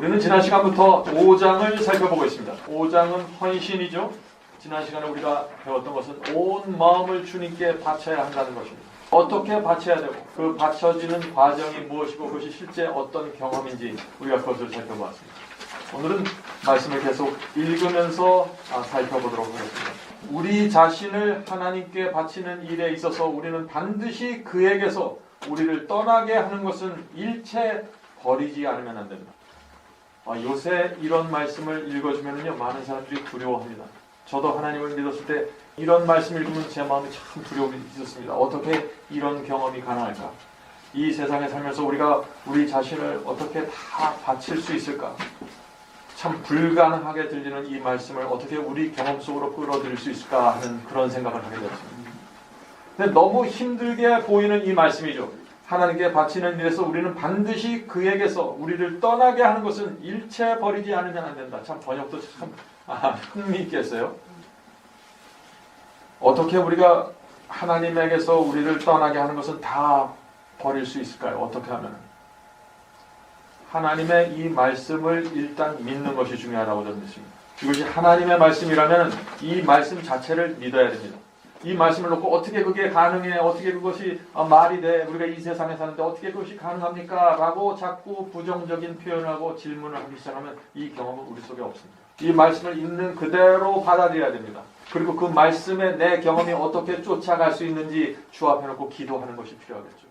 우리는 지난 시간부터 5장을 살펴보고 있습니다. 5장은 헌신이죠. 지난 시간에 우리가 배웠던 것은 온 마음을 주님께 바쳐야 한다는 것입니다. 어떻게 바쳐야 되고 그 바쳐지는 과정이 무엇이고 그것이 실제 어떤 경험인지 우리가 그것을 살펴보았습니다. 오늘은 말씀을 계속 읽으면서 살펴보도록 하겠습니다. 우리 자신을 하나님께 바치는 일에 있어서 우리는 반드시 그에게서 우리를 떠나게 하는 것은 일체 버리지 않으면 안 됩니다. 요새 이런 말씀을 읽어주면요 많은 사람들이 두려워합니다. 저도 하나님을 믿었을 때 이런 말씀 읽으면 제 마음이 참 두려움이 있었습니다. 어떻게 이런 경험이 가능할까? 이 세상에 살면서 우리가 우리 자신을 어떻게 다 바칠 수 있을까? 참 불가능하게 들리는 이 말씀을 어떻게 우리 경험 속으로 끌어들일 수 있을까 하는 그런 생각을 하게 되었습니다. 근데 너무 힘들게 보이는 이 말씀이죠. 하나님께 바치는 일에서 우리는 반드시 그에게서 우리를 떠나게 하는 것은 일체 버리지 않으면 안 된다. 참 번역도 참 흥미있게 했어요. 어떻게 우리가 하나님에게서 우리를 떠나게 하는 것은 다 버릴 수 있을까요? 어떻게 하면? 하나님의 이 말씀을 일단 믿는 것이 중요하다고 저는 믿습니다. 이것이 하나님의 말씀이라면 이 말씀 자체를 믿어야 됩니다. 이 말씀을 놓고 어떻게 그게 가능해? 어떻게 그것이 말이 돼? 우리가 이 세상에 사는데 어떻게 그것이 가능합니까? 라고 자꾸 부정적인 표현을 하고 질문을 하기 시작하면 이 경험은 우리 속에 없습니다. 이 말씀을 있는 그대로 받아들여야 됩니다. 그리고 그 말씀에 내 경험이 어떻게 쫓아갈 수 있는지 주 앞에 놓고 기도하는 것이 필요하겠죠.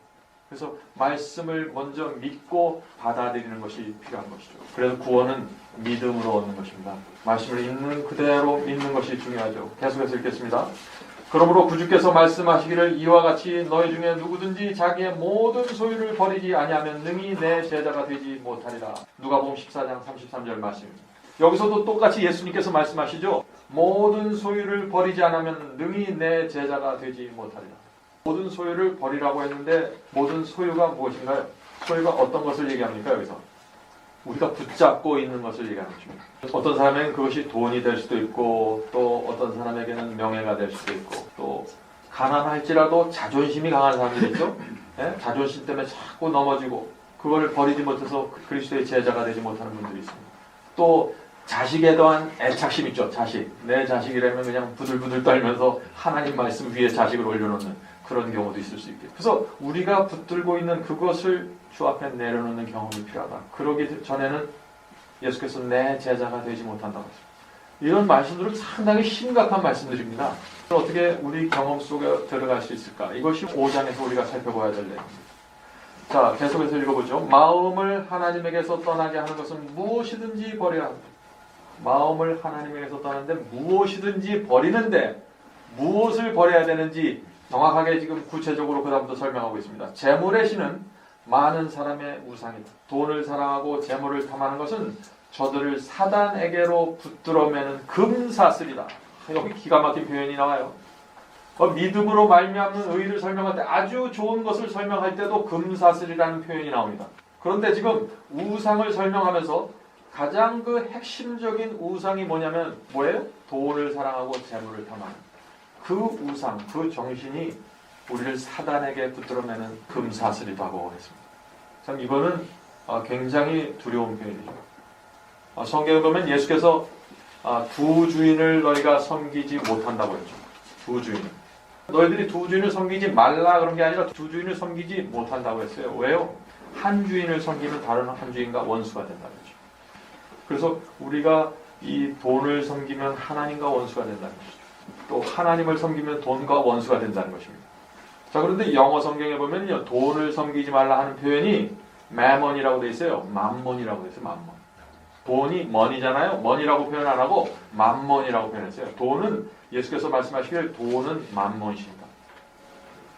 그래서 말씀을 먼저 믿고 받아들이는 것이 필요한 것이죠. 그래서 구원은 믿음으로 얻는 것입니다. 말씀을 있는 그대로 믿는 것이 중요하죠. 계속해서 읽겠습니다. 그러므로 구주께서 말씀하시기를 이와 같이 너희 중에 누구든지 자기의 모든 소유를 버리지 아니하면 능히 내 제자가 되지 못하리라. 누가복음 14장 33절 말씀입니다. 여기서도 똑같이 예수님께서 말씀하시죠. 모든 소유를 버리지 않으면 능히 내 제자가 되지 못하리라. 모든 소유를 버리라고 했는데 모든 소유가 무엇인가요? 소유가 어떤 것을 얘기합니까? 여기서 우리가 붙잡고 있는 것을 얘기하는 것입니다. 어떤 사람에게는 그것이 돈이 될 수도 있고 또 어떤 사람에게는 명예가 될 수도 있고 또 가난할지라도 자존심이 강한 사람들이 있죠. 네? 자존심 때문에 자꾸 넘어지고 그걸 버리지 못해서 그리스도의 제자가 되지 못하는 분들이 있습니다. 또 자식에 대한 애착심 있죠. 자식. 내 자식이라면 그냥 부들부들 떨면서 하나님 말씀 위에 자식을 올려놓는 그런 경우도 있을 수 있겠죠. 그래서 우리가 붙들고 있는 그것을 주 앞에 내려놓는 경험이 필요하다. 그러기 전에는 예수께서 내 제자가 되지 못한다고 했습니다. 이런 말씀들은 상당히 심각한 말씀들입니다. 어떻게 우리 경험 속에 들어갈 수 있을까? 이것이 5장에서 우리가 살펴봐야 될 내용입니다. 자, 계속해서 읽어보죠. 마음을 하나님에게서 떠나게 하는 것은 무엇이든지 버려야 합니다. 마음을 하나님에게서 떠나는데 무엇이든지 버리는데 무엇을 버려야 되는지 정확하게 지금 구체적으로 그 다음부터 설명하고 있습니다. 재물의 신은 많은 사람의 우상이다. 돈을 사랑하고 재물을 탐하는 것은 저들을 사단에게로 붙들어매는 금사슬이다. 여기 기가 막힌 표현이 나와요. 믿음으로 말미암는 의를 설명할 때 아주 좋은 것을 설명할 때도 금사슬이라는 표현이 나옵니다. 그런데 지금 우상을 설명하면서 가장 그 핵심적인 우상이 뭐냐면 뭐예요? 돈을 사랑하고 재물을 탐하는 그 우상, 그 정신이 우리를 사단에게 붙들어매는 금사슬이라고 했습니다. 참 이거는 굉장히 두려운 표현이죠. 성경에 보면 예수께서 두 주인을 너희가 섬기지 못한다고 했죠. 두 주인. 너희들이 두 주인을 섬기지 말라 그런 게 아니라 두 주인을 섬기지 못한다고 했어요. 왜요? 한 주인을 섬기면 다른 한 주인과 원수가 된다는 거죠. 그래서 우리가 이 돈을 섬기면 하나님과 원수가 된다는 것이죠. 또 하나님을 섬기면 돈과 원수가 된다는 것입니다. 자, 그런데 영어 성경에 보면요, 돈을 섬기지 말라 하는 표현이 mammon이라고 돼 있어요. mammon이라고 돼 있어요. mam몬. 돈이 money잖아요. money라고 표현 안 하고 mammon이라고 표현했어요. 돈은 예수께서 말씀하시길 돈은 mammon이십니다.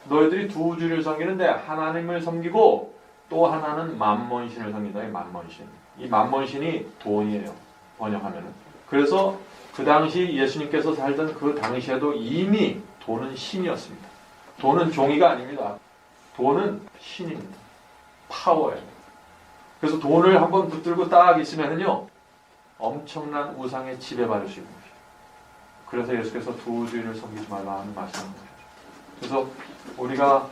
너희들이 두 주를 섬기는데 하나님을 섬기고 또 하나는 mammon신을 섬긴다. 이 mammon신. 이 mammon신이 돈이에요. 번역하면은. 그래서 그 당시 예수님께서 살던 그 당시에도 이미 돈은 신이었습니다. 돈은 종이가 아닙니다. 돈은 신입니다. 파워예요. 그래서 돈을 한번 붙들고 딱 있으면은요, 엄청난 우상에 지배받을 수 있는 것이죠. 그래서 예수께서 두 주인을 섬기지 말라 하는 말씀을 하는 거죠. 그래서 우리가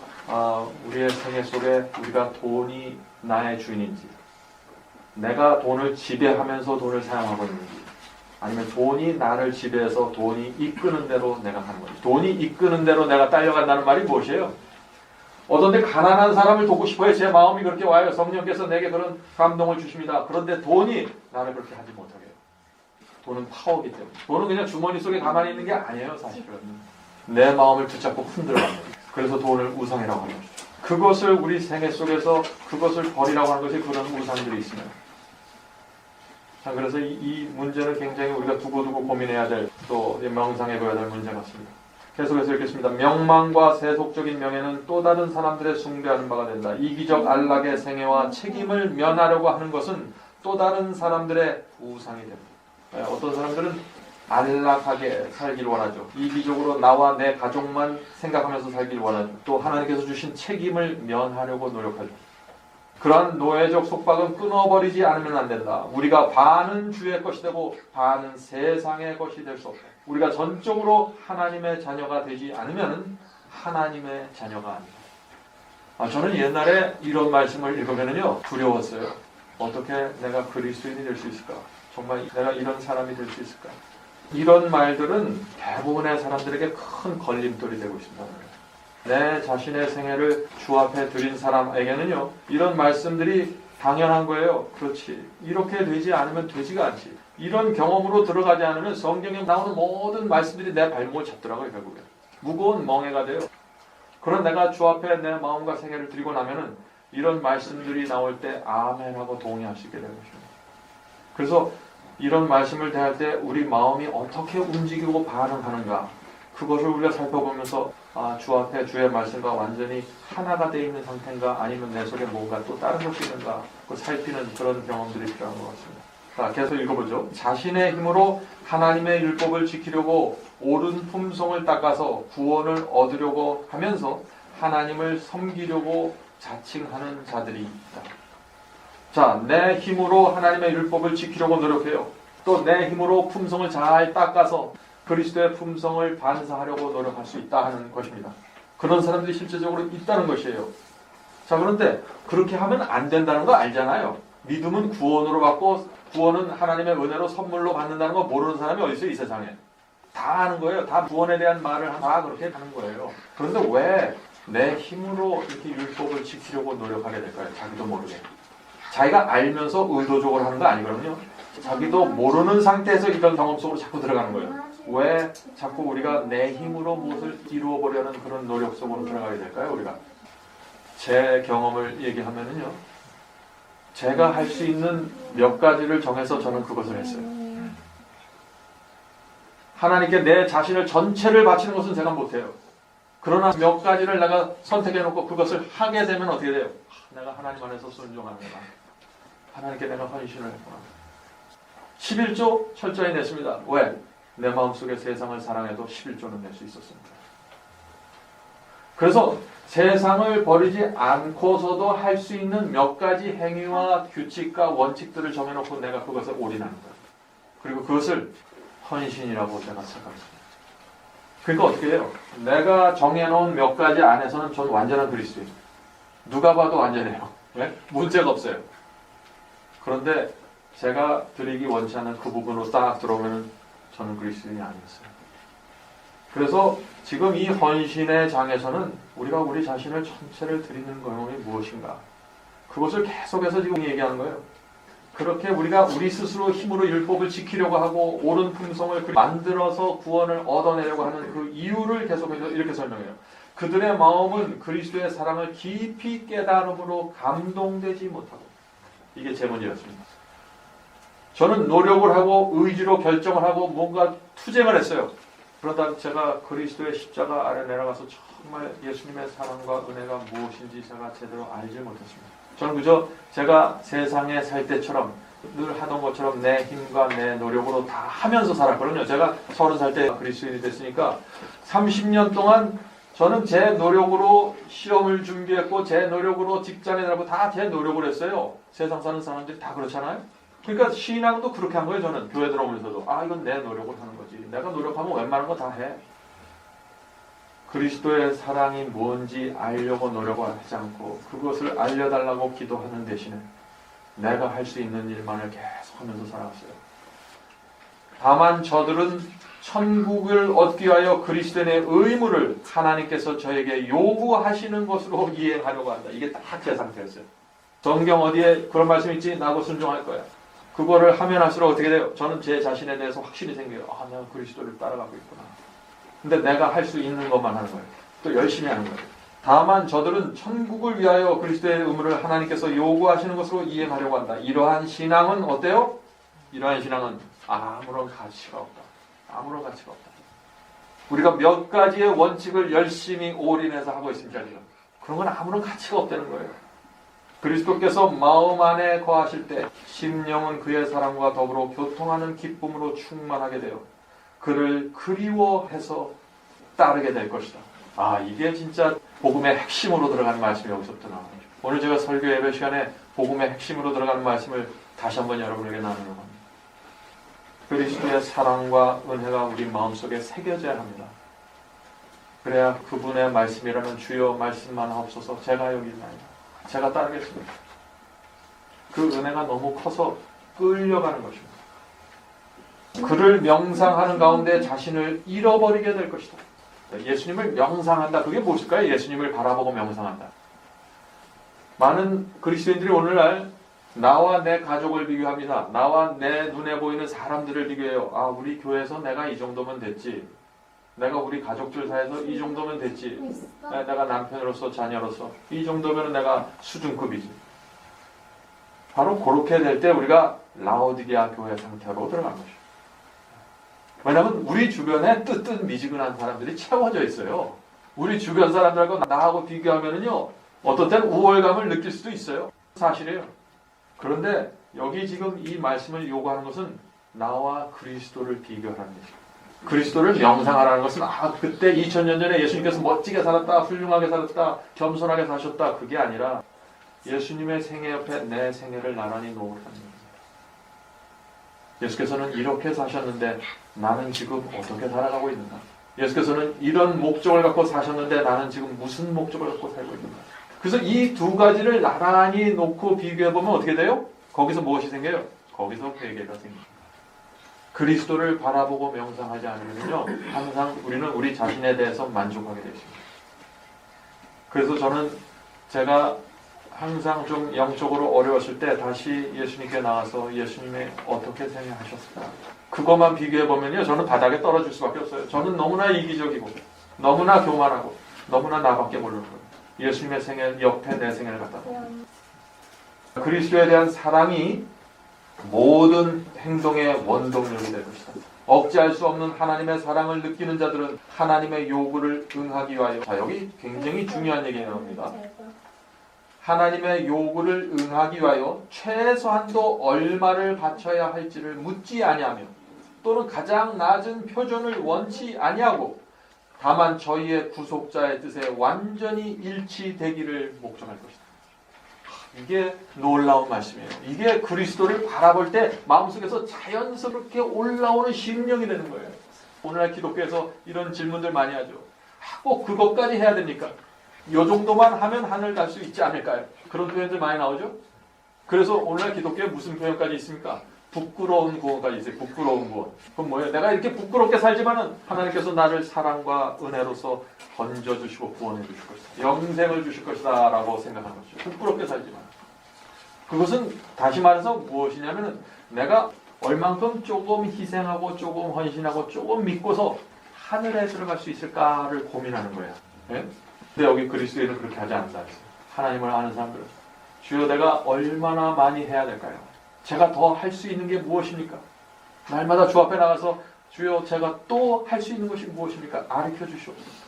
우리의 생애 속에 우리가 돈이 나의 주인인지 내가 돈을 지배하면서 돈을 사용하고 있는지, 아니면 돈이 나를 지배해서 돈이 이끄는 대로 내가 하는 건지. 돈이 이끄는 대로 내가 딸려간다는 말이 무엇이에요? 어떤데 가난한 사람을 돕고 싶어요. 제 마음이 그렇게 와요. 성령께서 내게 그런 감동을 주십니다. 그런데 돈이 나를 그렇게 하지 못하게 해요. 돈은 파워기 때문에. 돈은 그냥 주머니 속에 가만히 있는 게 아니에요. 사실은 내 마음을 붙잡고 흔들어가는 거예요. 그래서 돈을 우상이라고 하는 거죠. 그것을 우리 생애 속에서 그것을 버리라고 하는 것이 그런 우상들이 있습니다. 자, 그래서 이 문제는 굉장히 우리가 두고두고 고민해야 될, 또 명상해봐야 될 문제 같습니다. 계속해서 읽겠습니다. 명망과 세속적인 명예는 또 다른 사람들의 숭배하는 바가 된다. 이기적 안락의 생애와 책임을 면하려고 하는 것은 또 다른 사람들의 우상이 됩니다. 어떤 사람들은 안락하게 살길 원하죠. 이기적으로 나와 내 가족만 생각하면서 살길 원하죠. 또 하나님께서 주신 책임을 면하려고 노력하죠. 그러한 노예적 속박은 끊어버리지 않으면 안 된다. 우리가 반은 주의 것이 되고 반은 세상의 것이 될 수 없다. 우리가 전적으로 하나님의 자녀가 되지 않으면 하나님의 자녀가 아니다. 저는 옛날에 이런 말씀을 읽으면요 두려웠어요. 어떻게 내가 그리스도인이 될 수 있을까? 정말 내가 이런 사람이 될 수 있을까? 이런 말들은 대부분의 사람들에게 큰 걸림돌이 되고 있습니다. 내 자신의 생애를 주 앞에 드린 사람에게는요 이런 말씀들이 당연한 거예요. 그렇지, 이렇게 되지 않으면 되지가 않지. 이런 경험으로 들어가지 않으면 성경에 나오는 모든 말씀들이 내 발목을 잡더라고요. 결국에 무거운 멍해가 돼요. 그런 내가 주 앞에 내 마음과 생애를 드리고 나면은 이런 말씀들이 나올 때 아멘하고 동의할 수 있게 되는 것입니다. 그래서 이런 말씀을 대할 때 우리 마음이 어떻게 움직이고 반응하는가, 그것을 우리가 살펴보면서 주 앞에 주의 말씀과 완전히 하나가 되어 있는 상태인가, 아니면 내 속에 뭔가 또 다른 것이 있는가, 그 살피는 그런 경험들이 필요한 것 같습니다. 자, 계속 읽어보죠. 자신의 힘으로 하나님의 율법을 지키려고 옳은 품성을 닦아서 구원을 얻으려고 하면서 하나님을 섬기려고 자칭하는 자들이 있다. 자, 내 힘으로 하나님의 율법을 지키려고 노력해요. 또 내 힘으로 품성을 잘 닦아서 그리스도의 품성을 반사하려고 노력할 수 있다 하는 것입니다. 그런 사람들이 실제적으로 있다는 것이에요. 자, 그런데 그렇게 하면 안 된다는 거 알잖아요. 믿음은 구원으로 받고 구원은 하나님의 은혜로 선물로 받는다는 거 모르는 사람이 어디 있어요, 이 세상에. 다 아는 거예요. 다 구원에 대한 말을 다 그렇게 하는 거예요. 그런데 왜 내 힘으로 이렇게 율법을 지키려고 노력하게 될까요? 자기도 모르게. 자기가 알면서 의도적으로 하는 거 아니거든요. 자기도 모르는 상태에서 이런 경험 속으로 자꾸 들어가는 거예요. 왜 자꾸 우리가 내 힘으로 무엇을 이루어보려는 그런 노력 속으로 들어가게 될까요? 우리가 제 경험을 얘기하면은요, 제가 할 수 있는 몇 가지를 정해서 저는 그것을 했어요. 하나님께 내 자신을 전체를 바치는 것은 제가 못해요. 그러나 몇 가지를 내가 선택해놓고 그것을 하게 되면 어떻게 돼요? 내가 하나님 안에서 순종하는구나. 하나님께 내가 헌신을 했구나. 11조 철저히 냈습니다. 왜? 내 마음속에 세상을 사랑해도 11조는 낼 수 있었습니다. 그래서 세상을 버리지 않고서도 할 수 있는 몇 가지 행위와 규칙과 원칙들을 정해놓고 내가 그것에 올인하는 거예요. 그리고 그것을 헌신이라고 제가 생각합니다. 그러니까 어떻게 해요? 내가 정해놓은 몇 가지 안에서는 전 완전한 그리스도예요. 누가 봐도 완전해요. 네? 문제가 없어요. 그런데 제가 드리기 원치 않는 그 부분으로 딱 들어오면 저는 그리스도인이 아니었어요. 그래서 지금 이 헌신의 장에서는 우리가 우리 자신을 전체를 드리는 경험이 무엇인가, 그것을 계속해서 지금 얘기하는 거예요. 그렇게 우리가 우리 스스로 힘으로 율법을 지키려고 하고 옳은 품성을 만들어서 구원을 얻어내려고 하는 그 이유를 계속해서 이렇게 설명해요. 그들의 마음은 그리스도의 사랑을 깊이 깨달음으로 감동되지 못하고. 이게 제 문제였습니다. 저는 노력을 하고 의지로 결정을 하고 뭔가 투쟁을 했어요. 그러다 제가 그리스도의 십자가 아래 내려가서 정말 예수님의 사랑과 은혜가 무엇인지 제가 제대로 알지 못했습니다. 저는 그저 제가 세상에 살 때처럼 늘 하던 것처럼 내 힘과 내 노력으로 다 하면서 살았거든요. 제가 30살 때 그리스도인이 됐으니까 30년 동안 저는 제 노력으로 시험을 준비했고 제 노력으로 직장에 나가고 다 제 노력을 했어요. 세상 사는 사람들이 다 그렇잖아요. 그러니까 신앙도 그렇게 한 거예요. 저는 교회 들어오면서도 이건 내 노력을 하는 거지. 내가 노력하면 웬만한 거 다 해. 그리스도의 사랑이 뭔지 알려고 노력을 하지 않고 그것을 알려달라고 기도하는 대신에 내가 할 수 있는 일만을 계속 하면서 살아갔어요. 다만 저들은 천국을 얻기 위하여 그리스도인의 의무를 하나님께서 저에게 요구하시는 것으로 이행하려고 한다. 이게 딱 제 상태였어요. 성경 어디에 그런 말씀이 있지? 나도 순종할 거야. 그거를 하면 할수록 어떻게 돼요? 저는 제 자신에 대해서 확신이 생겨요. 아, 내가 그리스도를 따라가고 있구나. 근데 내가 할 수 있는 것만 하는 거예요. 또 열심히 하는 거예요. 다만 저들은 천국을 위하여 그리스도의 의무를 하나님께서 요구하시는 것으로 이행하려고 한다. 이러한 신앙은 어때요? 이러한 신앙은 아무런 가치가 없다. 아무런 가치가 없다. 우리가 몇 가지의 원칙을 열심히 올인해서 하고 있습니다. 지금. 그런 건 아무런 가치가 없다는 거예요. 그리스도께서 마음 안에 거하실 때 심령은 그의 사랑과 더불어 교통하는 기쁨으로 충만하게 되어 그를 그리워해서 따르게 될 것이다. 아, 이게 진짜 복음의 핵심으로 들어가는 말씀이 여기서부터 나오는 거죠. 오늘 제가 설교 예배 시간에 복음의 핵심으로 들어가는 말씀을 다시 한번 여러분에게 나누려고 합니다. 그리스도의 사랑과 은혜가 우리 마음속에 새겨져야 합니다. 그래야 그분의 말씀이라면 주여 말씀만 하옵소서 제가 여기 있나이다. 제가 따르겠습니다. 그 은혜가 너무 커서 끌려가는 것입니다. 그를 명상하는 가운데 자신을 잃어버리게 될 것이다. 예수님을 명상한다. 그게 무엇일까요? 예수님을 바라보고 명상한다. 많은 그리스도인들이 오늘날 나와 내 가족을 비교합니다. 나와 내 눈에 보이는 사람들을 비교해요. 아, 우리 교회에서 내가 이 정도면 됐지. 내가 우리 가족들 사이에서 이 정도면 됐지. 내가 남편으로서 자녀로서 이 정도면 내가 수준급이지. 바로 그렇게 될 때 우리가 라오디게아 교회 상태로 들어간 것이죠. 왜냐하면 우리 주변에 뜨뜻미지근한 사람들이 채워져 있어요. 우리 주변 사람들하고 나하고 비교하면요, 어떤 때는 우월감을 느낄 수도 있어요. 사실이에요. 그런데 여기 지금 이 말씀을 요구하는 것은 나와 그리스도를 비교하는 것이죠. 그리스도를 명상하라는 것은 그때 2000년 전에 예수님께서 멋지게 살았다, 훌륭하게 살았다, 겸손하게 사셨다, 그게 아니라 예수님의 생애 옆에 내 생애를 나란히 놓으라는 겁니다. 예수께서는 이렇게 사셨는데 나는 지금 어떻게 살아가고 있는가? 예수께서는 이런 목적을 갖고 사셨는데 나는 지금 무슨 목적을 갖고 살고 있는가? 그래서 이 두 가지를 나란히 놓고 비교해보면 어떻게 돼요? 거기서 무엇이 생겨요? 거기서 회개가 생깁니다. 그리스도를 바라보고 명상하지 않으면요, 항상 우리는 우리 자신에 대해서 만족하게 되십니다. 그래서 저는 제가 항상 좀 영적으로 어려웠을 때 다시 예수님께 나와서 예수님의 어떻게 생각하셨을까? 그것만 비교해보면요, 저는 바닥에 떨어질 수밖에 없어요. 저는 너무나 이기적이고 너무나 교만하고 너무나 나밖에 모르는 거예요. 예수님의 생애 옆에 내 생애를 갖다 그리스도에 대한 사랑이 모든 행동의 원동력이 될 것이다. 억제할 수 없는 하나님의 사랑을 느끼는 자들은 하나님의 요구를 응하기 위하여, 자, 여기 굉장히 중요한 얘기가 나옵니다. 하나님의 요구를 응하기 위하여 최소한도 얼마를 바쳐야 할지를 묻지 아니하며 또는 가장 낮은 표준을 원치 아니하고 다만 저희의 구속자의 뜻에 완전히 일치되기를 목적할 것이다. 이게 놀라운 말씀이에요. 이게 그리스도를 바라볼 때 마음속에서 자연스럽게 올라오는 심령이 되는 거예요. 오늘날 기독교에서 이런 질문들 많이 하죠. 꼭 그것까지 해야 됩니까? 이 정도만 하면 하늘 갈 수 있지 않을까요? 그런 표현들 많이 나오죠. 그래서 오늘날 기독교에 무슨 표현까지 있습니까? 부끄러운 구원까지 있어요. 부끄러운 구원. 그럼 뭐예요? 내가 이렇게 부끄럽게 살지만은 하나님께서 나를 사랑과 은혜로서 건져주시고 구원해 주실 것이다. 영생을 주실 것이다 라고 생각하는 거죠. 부끄럽게 살지만. 그것은 다시 말해서 무엇이냐면은 내가 얼만큼 조금 희생하고 조금 헌신하고 조금 믿고서 하늘에 들어갈 수 있을까를 고민하는 거예요. 네? 근데 여기 그리스도인은 그렇게 하지 않는다. 하나님을 아는 사람들은 주여 내가 얼마나 많이 해야 될까요? 제가 더 할 수 있는 게 무엇입니까? 날마다 주 앞에 나가서 주여 제가 또 할 수 있는 것이 무엇입니까? 가르쳐 주시옵소서.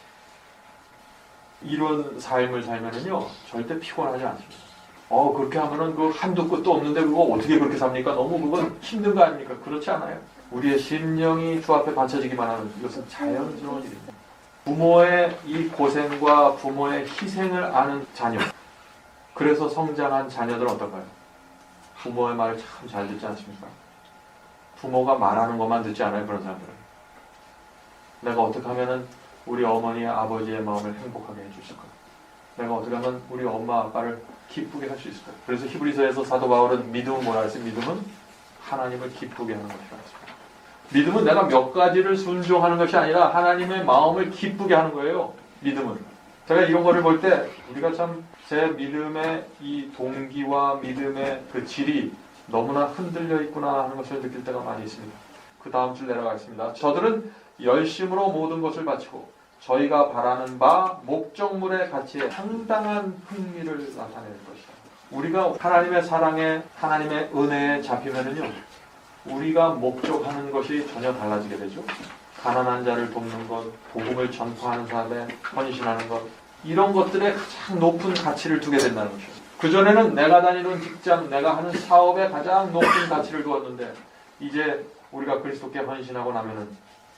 이런 삶을 살면은요 절대 피곤하지 않습니다. 그렇게 하면은 그 한도 끝도 없는데 그거 어떻게 그렇게 삽니까? 너무 그건 힘든 거 아닙니까? 그렇지 않아요. 우리의 심령이 주 앞에 바쳐지기만 하는 이것은 자연스러운 일입니다. 부모의 이 고생과 부모의 희생을 아는 자녀, 그래서 성장한 자녀들은 어떨까요? 부모의 말을 참 잘 듣지 않습니까? 부모가 말하는 것만 듣지 않아요, 그런 사람들은. 내가 어떻게 하면은 우리 어머니, 아버지의 마음을 행복하게 해줄 수 있을까? 내가 어떻게 하면 우리 엄마, 아빠를 기쁘게 할 수 있을까? 그래서 히브리서에서 사도 바울은 믿음은 뭐라 했어요? 믿음은 하나님을 기쁘게 하는 것이라 했습니다. 믿음은 내가 몇 가지를 순종하는 것이 아니라 하나님의 마음을 기쁘게 하는 거예요. 믿음은. 제가 이런 거를 볼 때 우리가 참 제 믿음의 이 동기와 믿음의 그 질이 너무나 흔들려 있구나 하는 것을 느낄 때가 많이 있습니다. 그 다음 줄 내려가겠습니다. 저들은 열심으로 모든 것을 바치고 저희가 바라는 바 목적물의 가치에 상당한 흥미를 나타낼 것이다. 우리가 하나님의 사랑에 하나님의 은혜에 잡히면은요, 우리가 목적하는 것이 전혀 달라지게 되죠. 가난한 자를 돕는 것, 복음을 전파하는 사람에 헌신하는 것, 이런 것들에 가장 높은 가치를 두게 된다는 것이죠. 그전에는 내가 다니는 직장, 내가 하는 사업에 가장 높은 가치를 두었는데 이제 우리가 그리스도께 헌신하고 나면은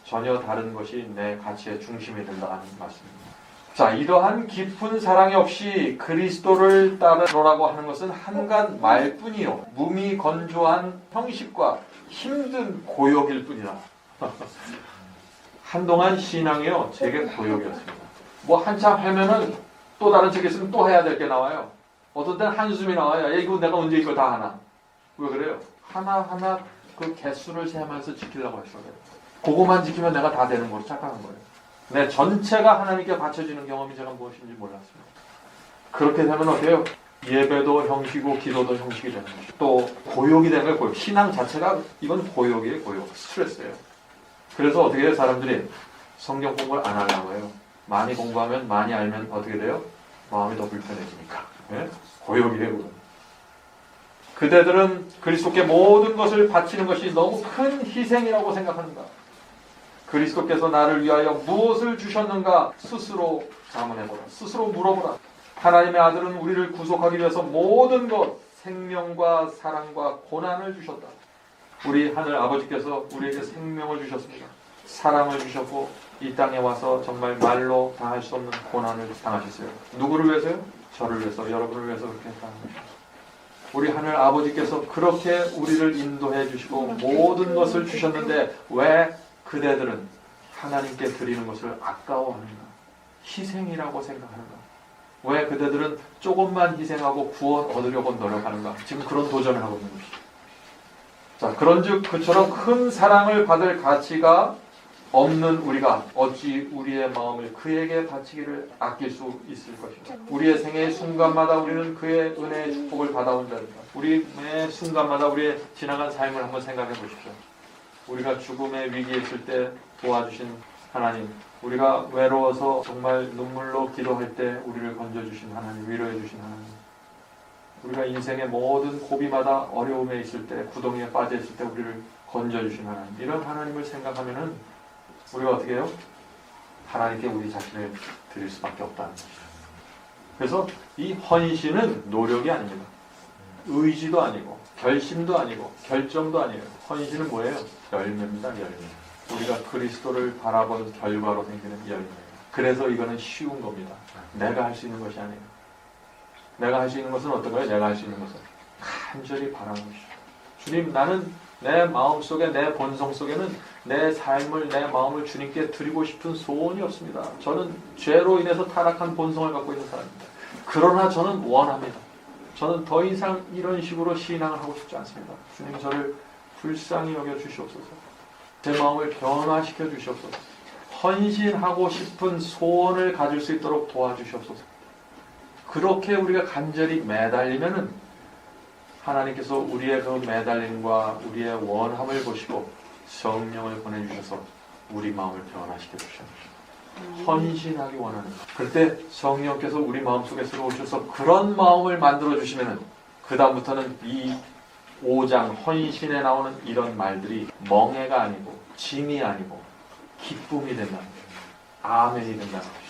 전혀 다른 것이 내 가치의 중심이 된다는 말씀입니다. 자, 이러한 깊은 사랑이 없이 그리스도를 따르라고 하는 것은 한간 말뿐이요, 무미건조한 형식과 힘든 고역일 뿐이다. 한동안 신앙이요, 제게 고역이었습니다. 뭐 한참 하면은 또 다른 책 있으면 또 해야 될 게 나와요. 어떤 때는 한숨이 나와요. 야, 이거 내가 언제 이걸 다 하나? 왜 그래요? 하나하나 그 개수를 세면서 지키려고 했어요. 그거만 지키면 내가 다 되는 거로 착각한 거예요. 내 전체가 하나님께 바쳐지는 경험이 제가 무엇인지 몰랐습니다. 그렇게 되면 어때요? 예배도 형식이고 기도도 형식이 되는 거죠. 또 고역이 되는 거예요. 고역. 신앙 자체가 이건 고역이에요. 고역. 스트레스예요. 그래서 어떻게 해요? 사람들이 성경 공부를 안 하려고 해요. 많이 공부하면 많이 알면 어떻게 돼요? 마음이 더 불편해지니까. 네? 고역이에요. 그대들은 그리스도께 모든 것을 바치는 것이 너무 큰 희생이라고 생각하는가? 그리스도께서 나를 위하여 무엇을 주셨는가? 스스로 자문해보라. 스스로 물어보라. 하나님의 아들은 우리를 구속하기 위해서 모든 것, 생명과 사랑과 고난을 주셨다. 우리 하늘 아버지께서 우리에게 생명을 주셨습니다. 사랑을 주셨고 이 땅에 와서 정말 말로 당할 수 없는 고난을 당하셨어요. 누구를 위해서요? 저를 위해서, 여러분을 위해서 그렇게 당한 것입니다. 우리 하늘 아버지께서 그렇게 우리를 인도해 주시고 모든 것을 주셨는데 왜 그대들은 하나님께 드리는 것을 아까워하는가? 희생이라고 생각하는가? 왜 그대들은 조금만 희생하고 구원 얻으려고 노력하는가? 지금 그런 도전을 하고 있는 것이죠. 자, 그런즉 그처럼 큰 사랑을 받을 가치가 없는 우리가 어찌 우리의 마음을 그에게 바치기를 아낄 수 있을 것인가? 우리의 생애의 순간마다 우리는 그의 은혜의 축복을 받아온 자입니다. 우리 매 순간마다 우리의 지나간 삶을 한번 생각해 보십시오. 우리가 죽음의 위기에 있을 때 도와주신 하나님, 우리가 외로워서 정말 눈물로 기도할 때 우리를 건져주신 하나님, 위로해 주신 하나님, 우리가 인생의 모든 고비마다 어려움에 있을 때, 구덩이에 빠져 있을 때 우리를 건져주신 하나님, 이런 하나님을 생각하면은 우리가 어떻게 해요? 하나님께 우리 자신을 드릴 수밖에 없다는 것이죠. 그래서 이 헌신은 노력이 아닙니다. 의지도 아니고 결심도 아니고 결정도 아니에요. 헌신은 뭐예요? 열매입니다. 열매. 우리가 그리스도를 바라본 결과로 생기는 열매예요. 그래서 이거는 쉬운 겁니다. 내가 할 수 있는 것이 아니에요. 내가 할 수 있는 것은 어떤 거예요? 내가 할 수 있는 것은 간절히 바라는 것이죠. 주님, 나는 내 마음속에, 내 본성 속에는 내 삶을, 내 마음을 주님께 드리고 싶은 소원이 없습니다. 저는 죄로 인해서 타락한 본성을 갖고 있는 사람입니다. 그러나 저는 원합니다. 저는 더 이상 이런 식으로 신앙을 하고 싶지 않습니다. 주님, 저를 불쌍히 여겨 주시옵소서. 제 마음을 변화시켜 주시옵소서. 헌신하고 싶은 소원을 가질 수 있도록 도와주시옵소서. 그렇게 우리가 간절히 매달리면은 하나님께서 우리의 그 매달림과 우리의 원함을 보시고 성령을 보내주셔서 우리 마음을 변화시켜 주십니다. 헌신하기 원하는 것. 그때 성령께서 우리 마음속에 들어오셔서 그런 마음을 만들어 주시면은 그 다음부터는 이 5장 헌신에 나오는 이런 말들이 멍해가 아니고 짐이 아니고 기쁨이 된다는 거예요. 아멘이 된다는 것이죠.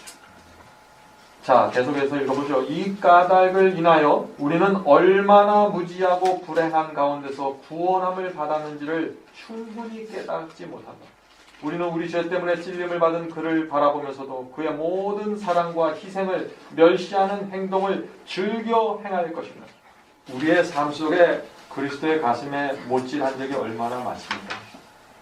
자, 계속해서 읽어보죠. 이 까닭을 인하여 우리는 얼마나 무지하고 불행한 가운데서 구원함을 받았는지를 충분히 깨닫지 못한다. 우리는 우리 죄 때문에 찔림을 받은 그를 바라보면서도 그의 모든 사랑과 희생을 멸시하는 행동을 즐겨 행할 것입니다. 우리의 삶 속에 그리스도의 가슴에 못질한 적이 얼마나 많습니까?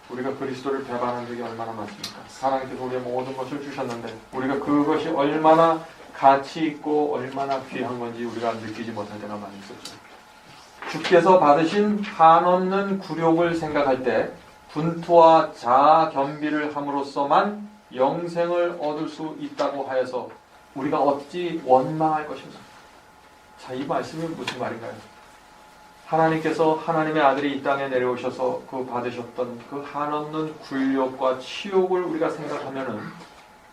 우리가 그리스도를 배반한 적이 얼마나 많습니까? 하나님께서 우리의 모든 것을 주셨는데 우리가 그것이 얼마나 가치 있고 얼마나 귀한 건지 우리가 느끼지 못할 때가 많이 있었죠. 주께서 받으신 한없는 굴욕을 생각할 때 분투와 자아 겸비를 함으로써만 영생을 얻을 수 있다고 하여서 우리가 어찌 원망할 것인가. 자, 이 말씀이 무슨 말인가요? 하나님께서 하나님의 아들이 이 땅에 내려오셔서 그 받으셨던 그 한없는 굴욕과 치욕을 우리가 생각하면은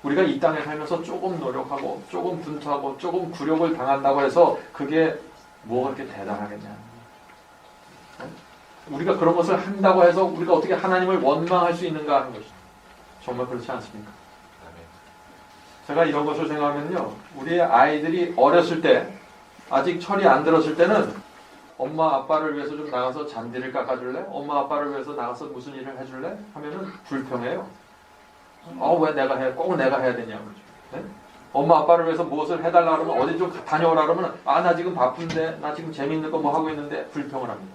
우리가 이 땅에 살면서 조금 노력하고 조금 분투하고 조금 굴욕을 당한다고 해서 그게 뭐가 그렇게 대단하겠냐. 우리가 그런 것을 한다고 해서 우리가 어떻게 하나님을 원망할 수 있는가 하는 것이죠. 정말 그렇지 않습니까? 제가 이런 것을 생각하면요, 우리 아이들이 어렸을 때 아직 철이 안 들었을 때는 엄마 아빠를 위해서 좀 나가서 잔디를 깎아줄래? 엄마 아빠를 위해서 나가서 무슨 일을 해줄래? 하면은 불평해요. 왜 내가 해? 꼭 내가 해야 되냐고. 네? 엄마 아빠를 위해서 무엇을 해달라 그러면 어디 좀 다녀오라 그러면 나 지금 바쁜데 나 지금 재밌는 거 뭐 하고 있는데 불평을 합니다.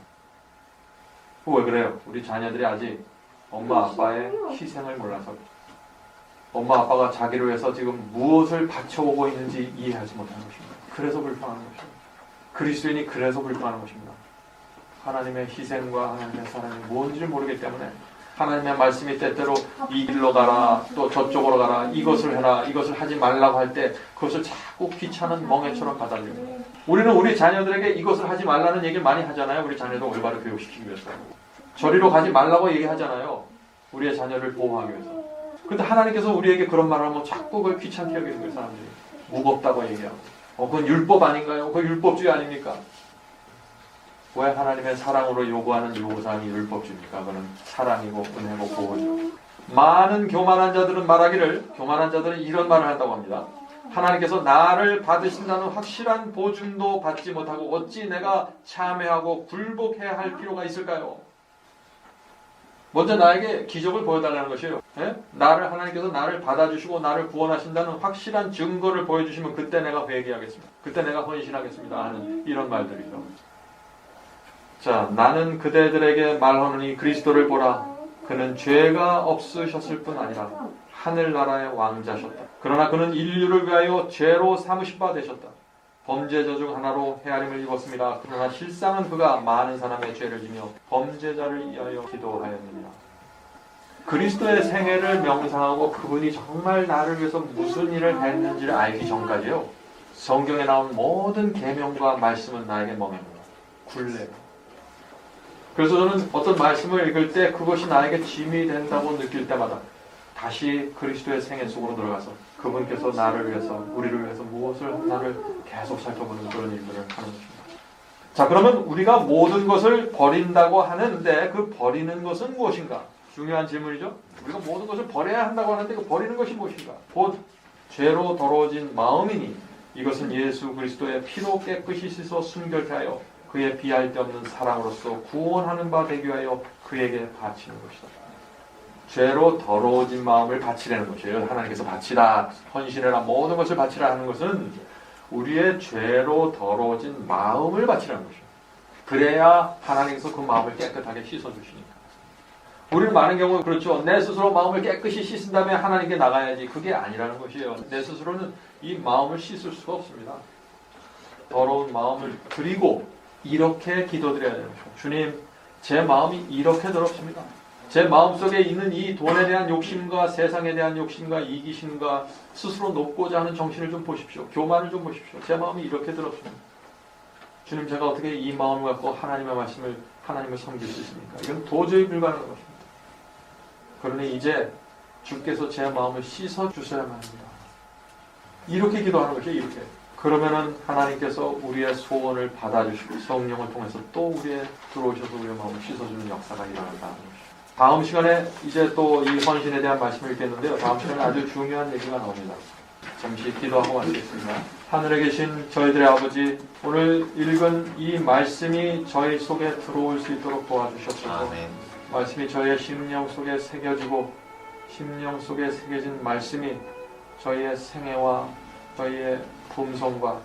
왜 그래요? 우리 자녀들이 아직 엄마 아빠의 희생을 몰라서 엄마 아빠가 자기를 위해서 지금 무엇을 바쳐오고 있는지 이해하지 못하는 것입니다. 그래서 불평하는 것입니다. 그리스도인이 그래서 불평하는 것입니다. 하나님의 희생과 하나님의 사랑이 뭔지를 모르기 때문에 하나님의 말씀이 때때로 이 길로 가라, 또 저쪽으로 가라, 이것을 해라, 이것을 하지 말라고 할 때 그것을 자꾸 귀찮은 멍해처럼 받아들입니다. 우리는 우리 자녀들에게 이것을 하지 말라는 얘기를 많이 하잖아요. 우리 자녀들 올바로 교육시키기 위해서. 저리로 가지 말라고 얘기하잖아요. 우리의 자녀를 보호하기 위해서. 근데 하나님께서 우리에게 그런 말을 하면 자꾸 그걸 귀찮게 여기는 거예요, 사람들이. 무겁다고 얘기하고. 그건 율법 아닌가요? 그건 율법주의 아닙니까? 왜 하나님의 사랑으로 요구하는 요구사항이 율법주의입니까? 그건 사랑이고 은혜고 보호죠. 많은 교만한 자들은 말하기를, 교만한 자들은 이런 말을 한다고 합니다. 하나님께서 나를 받으신다는 확실한 보증도 받지 못하고 어찌 내가 참회하고 굴복해야 할 필요가 있을까요? 먼저 나에게 기적을 보여달라는 것이에요. 예? 하나님께서 나를 받아주시고 나를 구원하신다는 확실한 증거를 보여주시면 그때 내가 회개하겠습니다. 그때 내가 헌신하겠습니다. 하는 이런 말들이죠. 자, 나는 그대들에게 말하노니 그리스도를 보라. 그는 죄가 없으셨을 뿐 아니라 하늘나라의 왕자셨다. 그러나 그는 인류를 위하여 죄로 삼으신 바 되셨다. 범죄자 중 하나로 헤아림을 입었습니다. 그러나 실상은 그가 많은 사람의 죄를 지며 범죄자를 위하여 기도하였느니라. 그리스도의 생애를 명상하고 그분이 정말 나를 위해서 무슨 일을 했는지를 알기 전까지요, 성경에 나온 모든 계명과 말씀은 나에게 멍해입니다. 굴레. 그래서 저는 어떤 말씀을 읽을 때 그것이 나에게 짐이 된다고 느낄 때마다 다시 그리스도의 생애 속으로 들어가서 그분께서 나를 위해서, 우리를 위해서 무엇을 했나를 계속 살펴보는 그런 일들을 하는 것입니다. 자, 그러면 우리가 모든 것을 버린다고 하는데 그 버리는 것은 무엇인가? 중요한 질문이죠. 우리가 모든 것을 버려야 한다고 하는데 그 버리는 것이 무엇인가? 곧 죄로 더러워진 마음이니 이것은 예수 그리스도의 피로 깨끗이 씻어 순결케 하여 그의 비할 데 없는 사랑으로서 구원하는 바 되기 위하여 그에게 바치는 것이다. 죄로 더러워진 마음을 바치라는 것이에요. 하나님께서 바치라, 헌신해라, 모든 것을 바치라 하는 것은 우리의 죄로 더러워진 마음을 바치라는 것이에요. 그래야 하나님께서 그 마음을 깨끗하게 씻어주시니까. 우리는 많은 경우 그렇죠. 내 스스로 마음을 깨끗이 씻은 다음에 하나님께 나가야지. 그게 아니라는 것이에요. 내 스스로는 이 마음을 씻을 수가 없습니다. 더러운 마음을 드리고 이렇게 기도드려야 되는 것이죠. 주님, 제 마음이 이렇게 더럽습니다. 제 마음속에 있는 이 돈에 대한 욕심과 세상에 대한 욕심과 이기심과 스스로 높고자 하는 정신을 좀 보십시오. 교만을 좀 보십시오. 제 마음이 이렇게 더럽습니다. 주님, 제가 어떻게 이 마음을 갖고 하나님의 말씀을, 하나님을 섬길 수 있습니까? 이건 도저히 불가능한 것입니다. 그러니 이제 주께서 제 마음을 씻어주셔야만 합니다. 이렇게 기도하는 것이에요. 이렇게. 그러면은 하나님께서 우리의 소원을 받아주시고 성령을 통해서 또 우리의 들어오셔서 우리의 마음을 씻어주는 역사가 일어난다는 것이죠. 다음 시간에 이제 또 이 헌신에 대한 말씀을 읽겠는데요. 다음 시간에 아주 중요한 얘기가 나옵니다. 잠시 기도하고 마치겠습니다. 하늘에 계신 저희들의 아버지, 오늘 읽은 이 말씀이 저희 속에 들어올 수 있도록 도와주셨소서. 아멘. 말씀이 저희의 심령 속에 새겨지고 심령 속에 새겨진 말씀이 저희의 생애와 저희의 품성과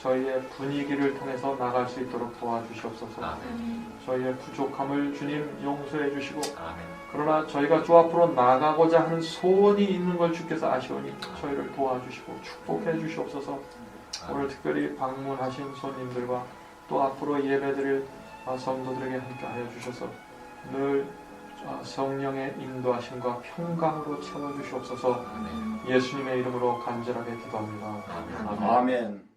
저희의 분위기를 통해서 나갈 수 있도록 도와주시옵소서. 저희의 부족함을 주님 용서해 주시고 그러나 저희가 주 앞으로 나가고자 하는 소원이 있는 걸 주께서 아시오니 저희를 도와주시고 축복해 주시옵소서. 오늘 특별히 방문하신 손님들과 또 앞으로 예배드릴 성도들에게 함께하여 주셔서 늘 성령의 인도하심과 평강으로 채워주시옵소서. 예수님의 이름으로 간절하게 기도합니다. 아멘.